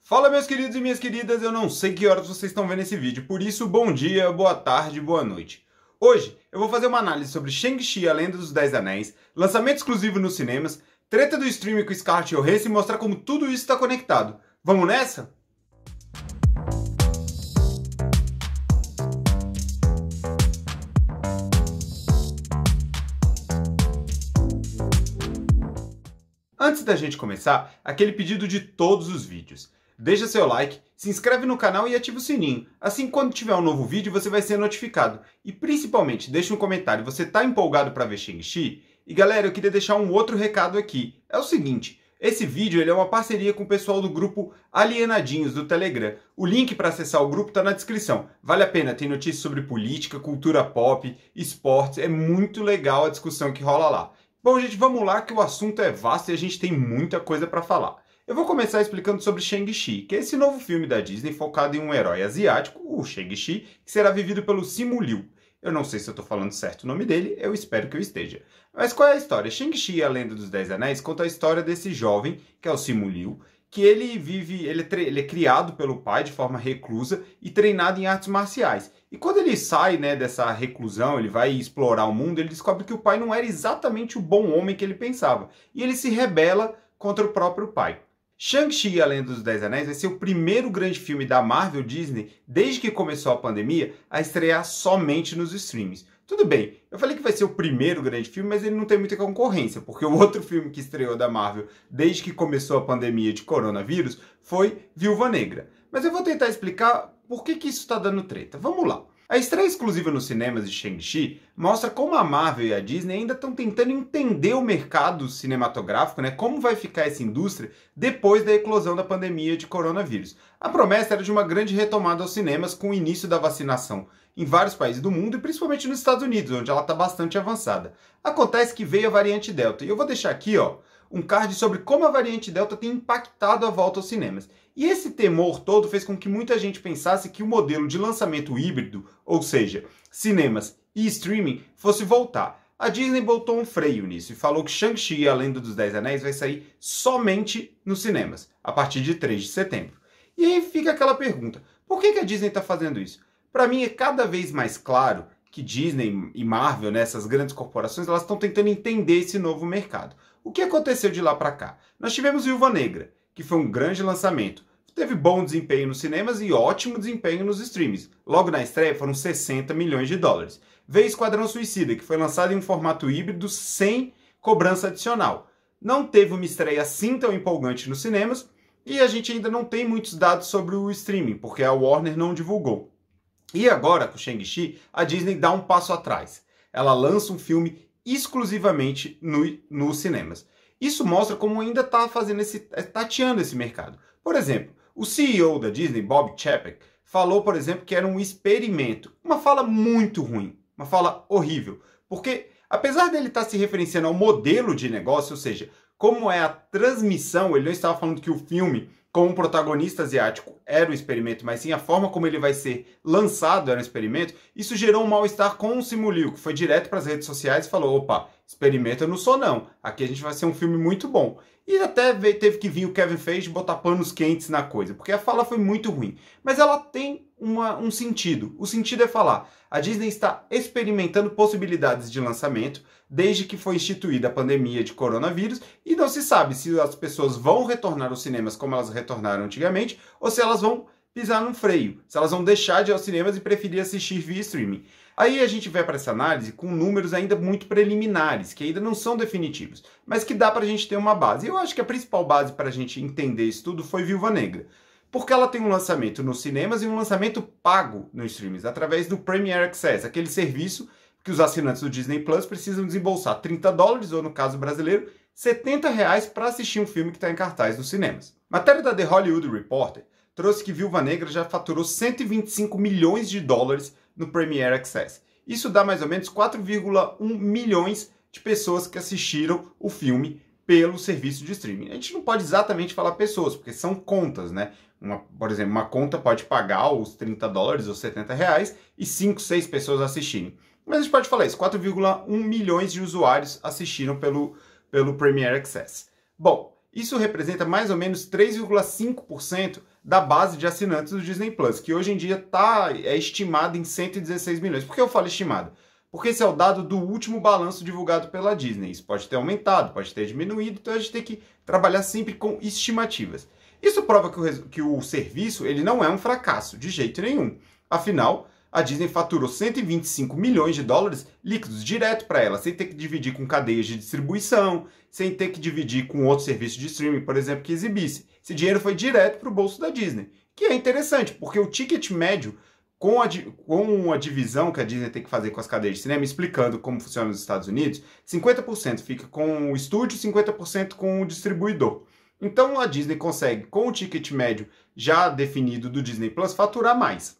Fala, meus queridos e minhas queridas, eu não sei que horas vocês estão vendo esse vídeo, por isso, bom dia, boa tarde, boa noite. Hoje, eu vou fazer uma análise sobre Shang-Chi, a Lenda dos Dez Anéis, lançamento exclusivo nos cinemas, treta do streaming com Scarlett Johansson e mostrar como tudo isso está conectado. Vamos nessa? Antes da gente começar, aquele pedido de todos os vídeos. Deixa seu like, se inscreve no canal e ativa o sininho. Assim, quando tiver um novo vídeo, você vai ser notificado. E principalmente, deixa um comentário, você tá empolgado para ver Shang-Chi? E galera, eu queria deixar um outro recado aqui. É o seguinte, esse vídeo ele é uma parceria com o pessoal do grupo Alienadinhos do Telegram. O link para acessar o grupo tá na descrição. Vale a pena, tem notícias sobre política, cultura pop, esportes. É muito legal a discussão que rola lá. Bom, gente, vamos lá que o assunto é vasto e a gente tem muita coisa para falar. Eu vou começar explicando sobre Shang-Chi, que é esse novo filme da Disney focado em um herói asiático, o Shang-Chi, que será vivido pelo Simu Liu. Eu não sei se eu estou falando certo o nome dele, eu espero que eu esteja. Mas qual é a história? Shang-Chi, a Lenda dos Dez Anéis, conta a história desse jovem, que é o Simu Liu, que ele é criado pelo pai de forma reclusa e treinado em artes marciais. E quando ele sai, dessa reclusão, ele vai explorar o mundo, ele descobre que o pai não era exatamente o bom homem que ele pensava. E ele se rebela contra o próprio pai. Shang-Chi, a Lenda dos Dez Anéis, vai ser o primeiro grande filme da Marvel Disney, desde que começou a pandemia, a estrear somente nos streams. Tudo bem, eu falei que vai ser o primeiro grande filme, mas ele não tem muita concorrência, porque o outro filme que estreou da Marvel desde que começou a pandemia de coronavírus foi Viúva Negra. Mas eu vou tentar explicar por que isso está dando treta. Vamos lá. A estreia exclusiva nos cinemas de Shang-Chi mostra como a Marvel e a Disney ainda estão tentando entender o mercado cinematográfico, como vai ficar essa indústria depois da eclosão da pandemia de coronavírus. A promessa era de uma grande retomada aos cinemas com o início da vacinação em vários países do mundo e principalmente nos Estados Unidos, onde ela está bastante avançada. Acontece que veio a variante Delta e eu vou deixar aqui um card sobre como a variante Delta tem impactado a volta aos cinemas. E esse temor todo fez com que muita gente pensasse que o modelo de lançamento híbrido, ou seja, cinemas e streaming, fosse voltar. A Disney botou um freio nisso e falou que Shang-Chi, a Lenda dos Dez Anéis, vai sair somente nos cinemas, a partir de 3 de setembro. E aí fica aquela pergunta, por que a Disney está fazendo isso? Para mim é cada vez mais claro que Disney e Marvel, essas grandes corporações, elas estão tentando entender esse novo mercado. O que aconteceu de lá para cá? Nós tivemos Viúva Negra, que foi um grande lançamento. Teve bom desempenho nos cinemas e ótimo desempenho nos streams. Logo na estreia foram 60 milhões de dólares. Veio Esquadrão Suicida, que foi lançado em um formato híbrido sem cobrança adicional. Não teve uma estreia assim tão empolgante nos cinemas e a gente ainda não tem muitos dados sobre o streaming, porque a Warner não divulgou. E agora, com Shang-Chi, a Disney dá um passo atrás. Ela lança um filme exclusivamente nos cinemas. Isso mostra como ainda está tateando esse mercado. Por exemplo, o CEO da Disney, Bob Chapek, falou, por exemplo, que era um experimento. Uma fala muito ruim, uma fala horrível. Porque, apesar dele estar se referenciando ao modelo de negócio, ou seja, como é a transmissão, ele não estava falando que o filme, com um protagonista asiático, era um experimento, mas sim a forma como ele vai ser lançado era um experimento, isso gerou um mal-estar com o Simu Liu, que foi direto para as redes sociais e falou, opa, experimento eu não sou não, aqui a gente vai ser um filme muito bom. E até teve que vir o Kevin Feige botar panos quentes na coisa, porque a fala foi muito ruim. Mas ela tem um sentido. O sentido é falar, a Disney está experimentando possibilidades de lançamento desde que foi instituída a pandemia de coronavírus e não se sabe se as pessoas vão retornar aos cinemas como elas retornaram antigamente ou se elas vão pisar no freio, se elas vão deixar de ir aos cinemas e preferir assistir via streaming. Aí a gente vai para essa análise com números ainda muito preliminares, que ainda não são definitivos, mas que dá para a gente ter uma base. E eu acho que a principal base para a gente entender isso tudo foi Viúva Negra, porque ela tem um lançamento nos cinemas e um lançamento pago nos streams, através do Premier Access, aquele serviço que os assinantes do Disney Plus precisam desembolsar $30, ou no caso brasileiro, R$70 para assistir um filme que está em cartaz nos cinemas. Matéria da The Hollywood Reporter trouxe que Viúva Negra já faturou 125 milhões de dólares no Premier Access. Isso dá mais ou menos 4,1 milhões de pessoas que assistiram o filme pelo serviço de streaming. A gente não pode exatamente falar pessoas, porque são contas, por exemplo, uma conta pode pagar os $30 ou R$70 e 5, 6 pessoas assistirem. Mas a gente pode falar isso, 4,1 milhões de usuários assistiram pelo Premier Access. Bom, isso representa mais ou menos 3,5% da base de assinantes do Disney Plus, que hoje em dia é estimado em 116 milhões. Por que eu falo estimado? Porque esse é o dado do último balanço divulgado pela Disney. Isso pode ter aumentado, pode ter diminuído, então a gente tem que trabalhar sempre com estimativas. Isso prova que o serviço ele não é um fracasso, de jeito nenhum. Afinal, a Disney faturou 125 milhões de dólares líquidos direto para ela, sem ter que dividir com cadeias de distribuição, sem ter que dividir com outro serviço de streaming, por exemplo, que exibisse. Esse dinheiro foi direto para o bolso da Disney, que é interessante, porque o ticket médio, com a divisão que a Disney tem que fazer com as cadeias de cinema, explicando como funciona nos Estados Unidos, 50% fica com o estúdio, 50% com o distribuidor. Então a Disney consegue, com o ticket médio já definido do Disney Plus, faturar mais.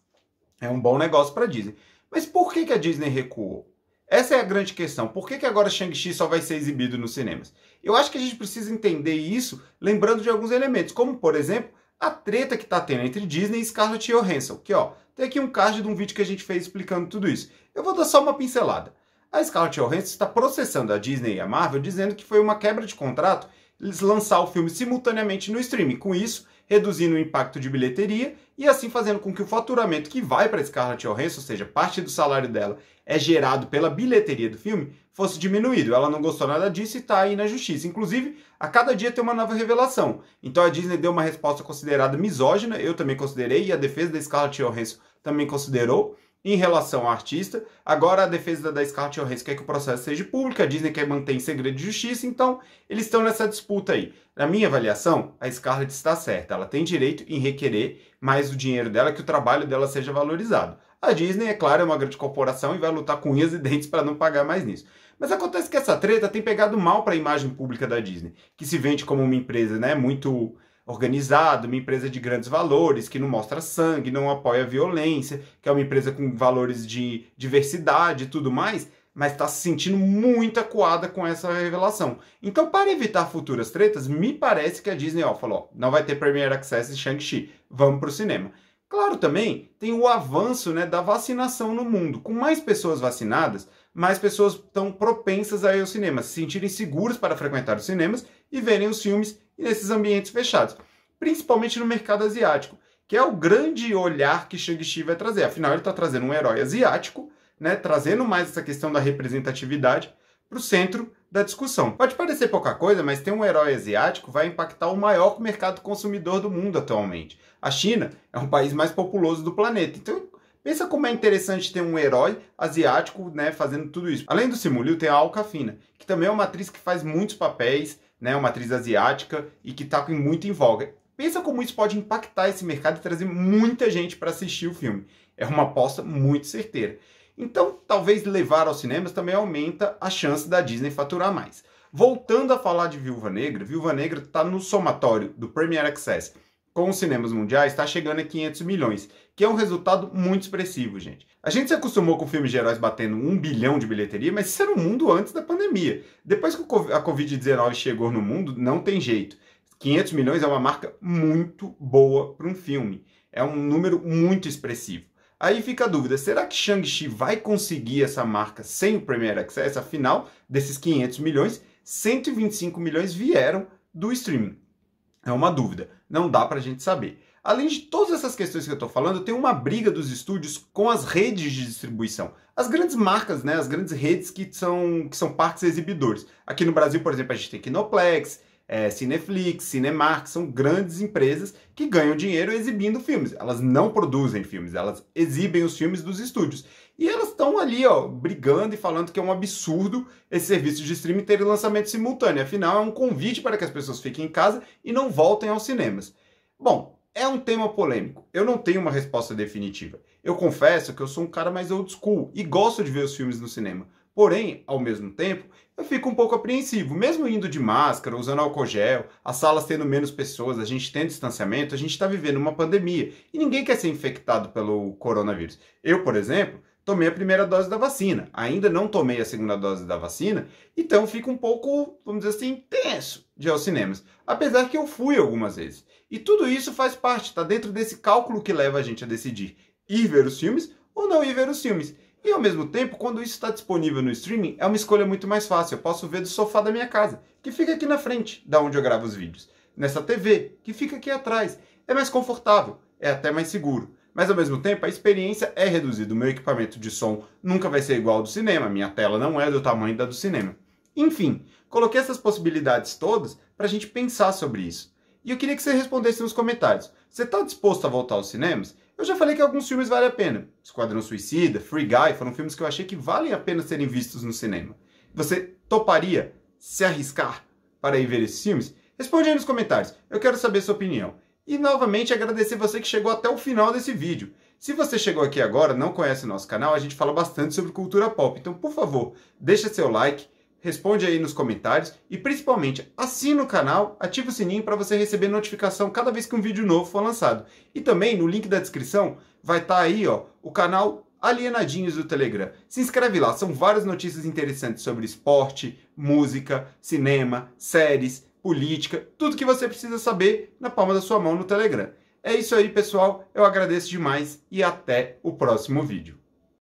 É um bom negócio para a Disney. Mas por que a Disney recuou? Essa é a grande questão. Por que agora Shang-Chi só vai ser exibido nos cinemas? Eu acho que a gente precisa entender isso lembrando de alguns elementos, como, por exemplo, a treta que está tendo entre Disney e Scarlett Johansson. Que, tem aqui um card de um vídeo que a gente fez explicando tudo isso. Eu vou dar só uma pincelada. A Scarlett Johansson está processando a Disney e a Marvel, dizendo que foi uma quebra de contrato eles lançar o filme simultaneamente no streaming. Com isso, reduzindo o impacto de bilheteria e assim fazendo com que o faturamento que vai para Scarlett Johansson, ou seja, parte do salário dela é gerado pela bilheteria do filme, fosse diminuído. Ela não gostou nada disso e está aí na justiça. Inclusive, a cada dia tem uma nova revelação. Então a Disney deu uma resposta considerada misógina, eu também considerei, e a defesa da Scarlett Johansson também considerou, em relação ao artista. Agora a defesa da Scarlett Johansson quer que o processo seja público, a Disney quer manter em segredo de justiça, então eles estão nessa disputa aí. Na minha avaliação, a Scarlett está certa, ela tem direito em requerer mais o dinheiro dela, que o trabalho dela seja valorizado. A Disney, é claro, é uma grande corporação e vai lutar com unhas e dentes para não pagar mais nisso. Mas acontece que essa treta tem pegado mal para a imagem pública da Disney, que se vende como uma empresa, muito organizada, uma empresa de grandes valores, que não mostra sangue, não apoia a violência, que é uma empresa com valores de diversidade e tudo mais, mas está se sentindo muito acuada com essa revelação. Então, para evitar futuras tretas, me parece que a Disney falou, não vai ter Premier Access e Shang-Chi, vamos para o cinema. Claro, também tem o avanço da vacinação no mundo. Com mais pessoas vacinadas, mais pessoas estão propensas a ir ao cinema, se sentirem seguros para frequentar os cinemas e verem os filmes nesses ambientes fechados. Principalmente no mercado asiático, que é o grande olhar que Shang-Chi vai trazer. Afinal, ele está trazendo um herói asiático, trazendo mais essa questão da representatividade para o centro da discussão. Pode parecer pouca coisa, mas ter um herói asiático vai impactar o maior mercado consumidor do mundo atualmente. A China é um país mais populoso do planeta. Então, pensa como é interessante ter um herói asiático fazendo tudo isso. Além do Simu Liu, tem a Awkwafina, que também é uma atriz que faz muitos papéis, uma atriz asiática e que está muito em voga. Pensa como isso pode impactar esse mercado e trazer muita gente para assistir o filme. É uma aposta muito certeira. Então, talvez levar aos cinemas também aumenta a chance da Disney faturar mais. Voltando a falar de Viúva Negra está no somatório do Premier Access com os cinemas mundiais, está chegando a 500 milhões, que é um resultado muito expressivo, gente. A gente se acostumou com filmes de heróis batendo 1 bilhão de bilheteria, mas isso era o mundo antes da pandemia. Depois que a Covid-19 chegou no mundo, não tem jeito. 500 milhões é uma marca muito boa para um filme. É um número muito expressivo. Aí fica a dúvida, será que Shang-Chi vai conseguir essa marca sem o Premier Access? Afinal, desses 500 milhões, 125 milhões vieram do streaming. É uma dúvida, não dá pra gente saber. Além de todas essas questões que eu estou falando, tem uma briga dos estúdios com as redes de distribuição. As grandes marcas, as grandes redes que são parques exibidores. Aqui no Brasil, por exemplo, a gente tem Kinoplex, Cineflix, Cinemark, são grandes empresas que ganham dinheiro exibindo filmes. Elas não produzem filmes, elas exibem os filmes dos estúdios. E elas estão ali, brigando e falando que é um absurdo esse serviço de streaming ter lançamento simultâneo. Afinal, é um convite para que as pessoas fiquem em casa e não voltem aos cinemas. Bom, é um tema polêmico. Eu não tenho uma resposta definitiva. Eu confesso que eu sou um cara mais old school e gosto de ver os filmes no cinema. Porém, ao mesmo tempo, eu fico um pouco apreensivo. Mesmo indo de máscara, usando álcool gel, as salas tendo menos pessoas, a gente tem distanciamento, a gente está vivendo uma pandemia e ninguém quer ser infectado pelo coronavírus. Eu, por exemplo, tomei a primeira dose da vacina, ainda não tomei a segunda dose da vacina, então fico um pouco, vamos dizer assim, tenso de ir aos cinemas. Apesar que eu fui algumas vezes. E tudo isso faz parte, está dentro desse cálculo que leva a gente a decidir ir ver os filmes ou não ir ver os filmes. E ao mesmo tempo, quando isso está disponível no streaming, é uma escolha muito mais fácil. Eu posso ver do sofá da minha casa, que fica aqui na frente, da onde eu gravo os vídeos. Nessa TV, que fica aqui atrás. é mais confortável, é até mais seguro. Mas ao mesmo tempo a experiência é reduzida. O meu equipamento de som nunca vai ser igual ao do cinema, a minha tela não é do tamanho da do cinema. Enfim, coloquei essas possibilidades todas para a gente pensar sobre isso. E eu queria que você respondesse nos comentários. Você está disposto a voltar aos cinemas? Eu já falei que alguns filmes valem a pena. Esquadrão Suicida, Free Guy foram filmes que eu achei que valem a pena serem vistos no cinema. Você toparia se arriscar para ir ver esses filmes? Responde aí nos comentários. Eu quero saber sua opinião. E novamente agradecer você que chegou até o final desse vídeo. Se você chegou aqui agora, não conhece o nosso canal, a gente fala bastante sobre cultura pop. Então, por favor, deixa seu like, responde aí nos comentários e principalmente assina o canal, ativa o sininho para você receber notificação cada vez que um vídeo novo for lançado. E também no link da descrição vai estar aí o canal Alienadinhos do Telegram. Se inscreve lá, são várias notícias interessantes sobre esporte, música, cinema, séries, política, tudo que você precisa saber na palma da sua mão no Telegram. É isso aí, pessoal. Eu agradeço demais e até o próximo vídeo.